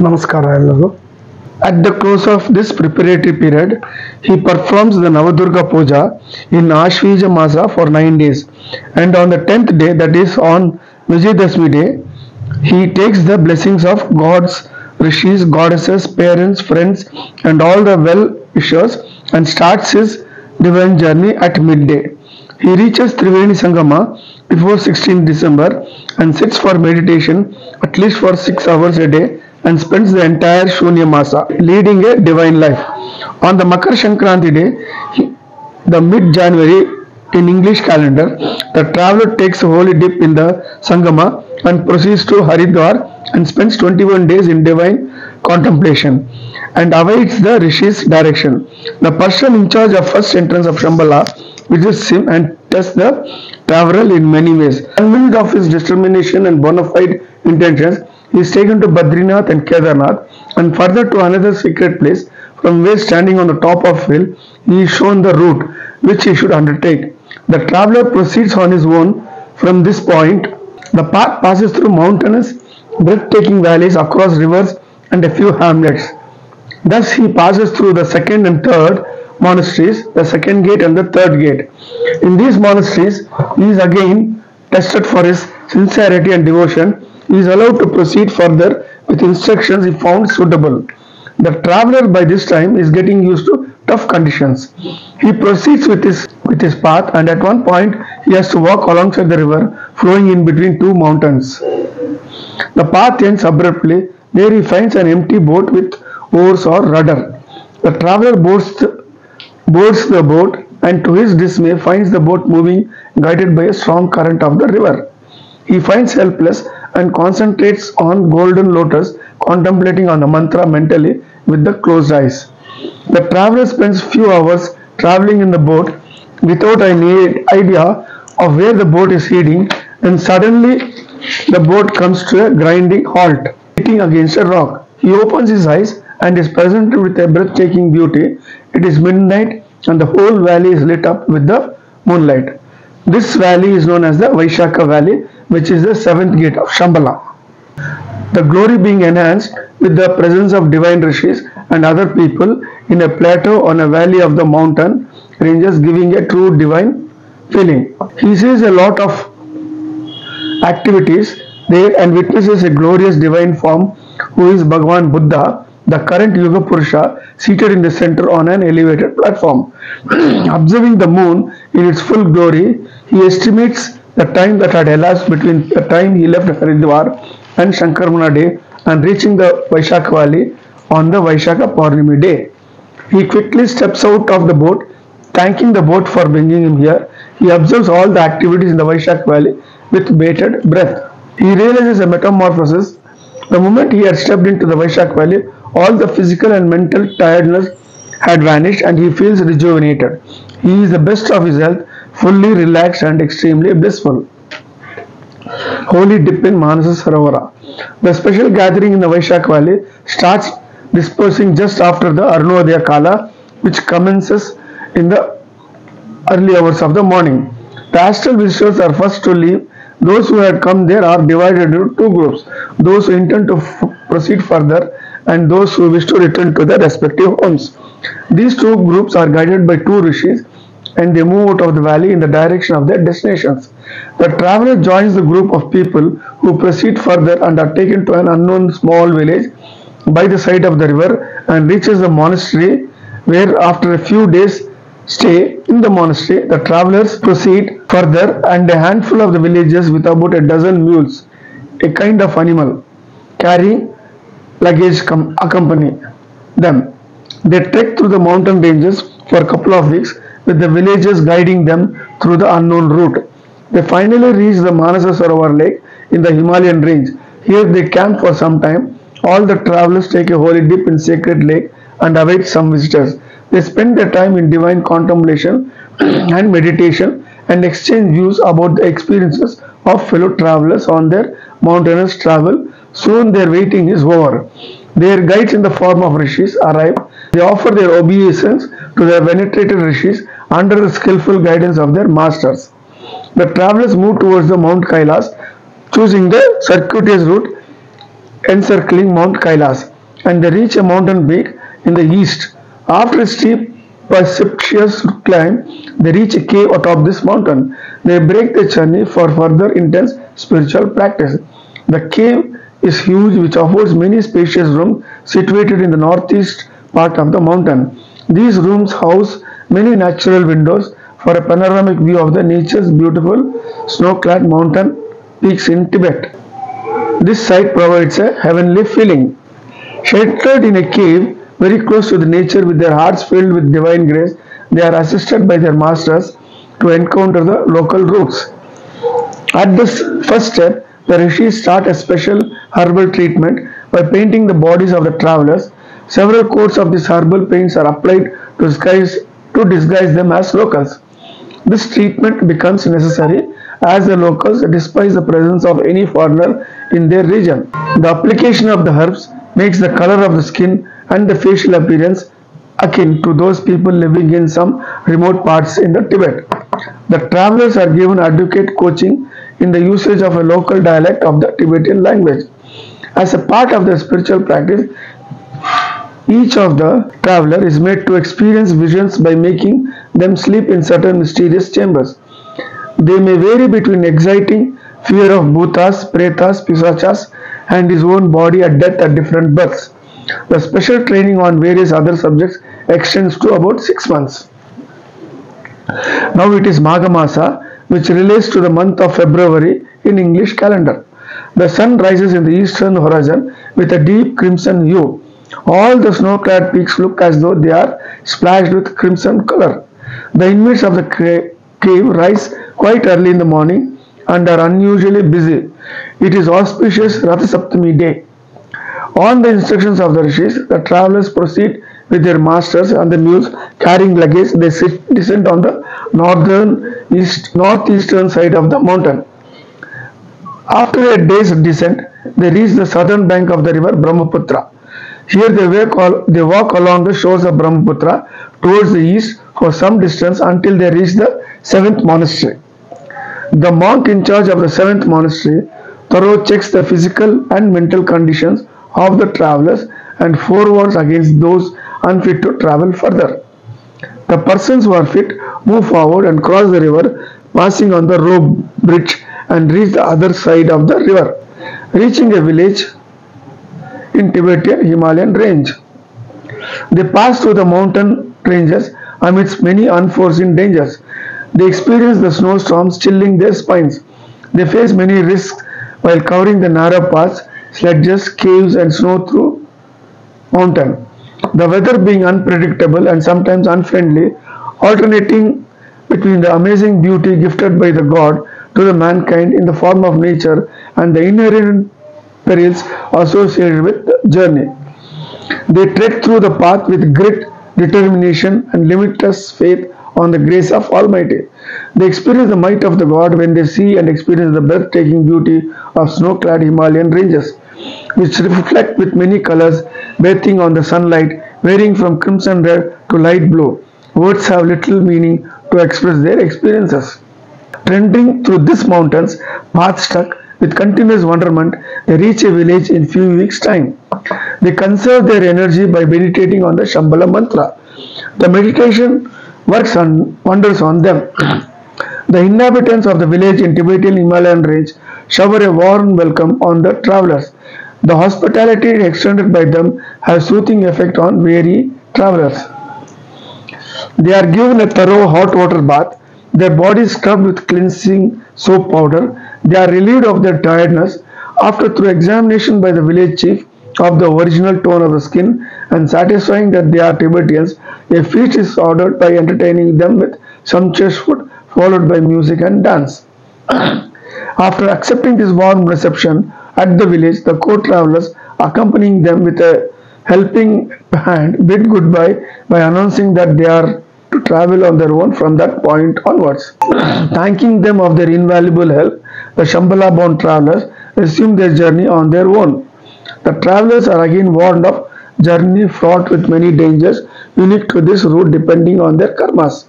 Namaskara ಎಲ್ಲರೂ. At the close of this preparatory period, he performs the Navadurga Puja in Ashvija Masa for 9 days, and on the 10th day, that is on Vijayadashmi day, he takes the blessings of gods, rishis, goddesses, parents, friends, and all the well-wishers and starts his divine journey at midday. He reaches Triveni Sangama before 16th December and sits for meditation at least for 6 hours a day and spends the entire Shunya Masa leading a divine life. On the Makar Shankranti day, the mid-January in English calendar, the traveler takes a holy dip in the Sangama and proceeds to Haridwar and spends 21 days in divine contemplation and awaits the Rishi's direction. The person in charge of first entrance of Shambhala visits him and tests the traveler in many ways. Convinced of his determination and bona fide intentions, he is taken to Badrinath and Kedarnath and further to another secret place from where, standing on the top of hill, he is shown the route which he should undertake. The traveler proceeds on his own from this point. The path passes through mountainous, breathtaking valleys, across rivers and a few hamlets. Thus he passes through the second and third monasteries, the second gate and the third gate. In these monasteries, he is again tested for his sincerity and devotion. He is allowed to proceed further with instructions he found suitable. The traveler by this time is getting used to tough conditions. He proceeds with his path, and at one point he has to walk alongside the river flowing in between two mountains. The path ends abruptly. There he finds an empty boat with oars or rudder. The traveler boards the boat and to his dismay finds the boat moving guided by a strong current of the river. He finds helpless and concentrates on golden lotus, contemplating on the mantra mentally with the closed eyes. The traveler spends few hours traveling in the boat without any idea of where the boat is heading, and suddenly the boat comes to a grinding halt, hitting against a rock. He opens his eyes and is presented with a breathtaking beauty. It is midnight and the whole valley is lit up with the moonlight. This valley is known as the Vaishaka Valley, which is the seventh gate of Shambhala. The glory being enhanced with the presence of divine rishis and other people in a plateau on a valley of the mountain ranges, giving a true divine feeling. He sees a lot of activities there and witnesses a glorious divine form who is Bhagavan Buddha, the current Yuga Purusha, seated in the center on an elevated platform. Observing the moon in its full glory, he estimates the time that had elapsed between the time he left Haridwar and Shankarmana day and reaching the Vaishaka Valley on the Vaishaka Purnami day. He quickly steps out of the boat, thanking the boat for bringing him here. He observes all the activities in the Vaishaka Valley with bated breath. He realizes a metamorphosis. The moment he had stepped into the Vaishaka Valley, all the physical and mental tiredness had vanished and he feels rejuvenated. He is the best of his health, fully relaxed and extremely blissful. Holy dip in Manasa Sarovara. The special gathering in the Vaishaka Valley starts dispersing just after the Arunodaya Kala, which commences in the early hours of the morning. The astral visitors are first to leave. Those who had come there are divided into two groups: those who intend to proceed further and those who wish to return to their respective homes. These two groups are guided by two rishis and they move out of the valley in the direction of their destinations. The traveler joins the group of people who proceed further and are taken to an unknown small village by the side of the river and reaches the monastery, where after a few days stay in the monastery, the travelers proceed further and a handful of the villagers with about a dozen mules, a kind of animal, carrying luggage accompany them. They trek through the mountain ranges for a couple of weeks with the villagers guiding them through the unknown route. They finally reach the Manasa Sarovar lake in the Himalayan range. Here they camp for some time. All the travelers take a holy dip in sacred lake and await some visitors. They spend their time in divine contemplation and meditation and exchange views about the experiences of fellow travelers on their mountainous travel. Soon their waiting is over. Their guides in the form of rishis arrive. They offer their obeisance to their venerated rishis under the skillful guidance of their masters. The travelers move towards the Mount Kailas, choosing the circuitous route encircling Mount Kailas. and they reach a mountain peak in the east. After a steep, precipitous climb, they reach a cave atop this mountain. They break the journey for further intense spiritual practice. The cave is huge, which offers many spacious rooms situated in the northeast part of the mountain. These rooms house many natural windows for a panoramic view of the nature's beautiful snow-clad mountain peaks in Tibet. This site provides a heavenly feeling. Sheltered in a cave very close to the nature with their hearts filled with divine grace, they are assisted by their masters to encounter the local roots. At this first step, the rishis start a special herbal treatment by painting the bodies of the travelers. Several coats of these herbal paints are applied to disguise them as locals. This treatment becomes necessary as the locals despise the presence of any foreigner in their region. The application of the herbs makes the color of the skin and the facial appearance akin to those people living in some remote parts in the Tibet. The travelers are given adequate coaching in the usage of a local dialect of the Tibetan language. As a part of their spiritual practice, each of the traveler is made to experience visions by making them sleep in certain mysterious chambers. They may vary between exciting fear of bhutas, pretas, pisachas, and his own body at death at different births. The special training on various other subjects extends to about 6 months. Now it is Magha Masa, which relates to the month of February in English calendar. The sun rises in the eastern horizon with a deep crimson hue. All the snow-clad peaks look as though they are splashed with crimson color. The inmates of the cave rise quite early in the morning and are unusually busy. It is auspicious Ratha Saptami day. On the instructions of the rishis, the travelers proceed with their masters and the mules carrying luggage. They descend on the northeastern side of the mountain. After a day's descent, they reach the southern bank of the river Brahmaputra. Here they walk along the shores of Brahmaputra towards the east for some distance until they reach the 7th monastery. The monk in charge of the 7th monastery thoroughly checks the physical and mental conditions of the travelers and forewarns against those unfit to travel further. The persons who are fit move forward and cross the river, passing on the rope bridge and reach the other side of the river, reaching a village in Tibetan Himalayan range. They pass through the mountain ranges amidst many unforeseen dangers. They experience the snowstorms chilling their spines. They face many risks while covering the narrow paths, sledges, caves and snow through mountain. The weather being unpredictable and sometimes unfriendly, alternating between the amazing beauty gifted by the God to the mankind in the form of nature and the inherent perils associated with the journey. They tread through the path with grit, determination and limitless faith on the grace of Almighty. They experience the might of the God when they see and experience the breathtaking beauty of snow-clad Himalayan ranges, which reflect with many colors, bathing on the sunlight, varying from crimson red to light blue. Words have little meaning to express their experiences. Trending through these mountains, path struck with continuous wonderment, they reach a village in few weeks' time. They conserve their energy by meditating on the Shambhala mantra. The meditation works wonders on them. The inhabitants of the village in Tibetan Himalayan range shower a warm welcome on the travelers. The hospitality extended by them has soothing effect on weary travelers. They are given a thorough hot water bath, their bodies scrubbed with cleansing soap powder. They are relieved of their tiredness. After through examination by the village chief of the original tone of the skin and satisfying that they are Tibetans, a feast is ordered by entertaining them with sumptuous food followed by music and dance. After accepting this warm reception at the village, the co-travelers accompanying them with a helping hand bid goodbye by announcing that they are to travel on their own from that point onwards. Thanking them of their invaluable help, the Shambhala bound travelers resume their journey on their own. The travelers are again warned of journey fraught with many dangers unique to this route depending on their karmas.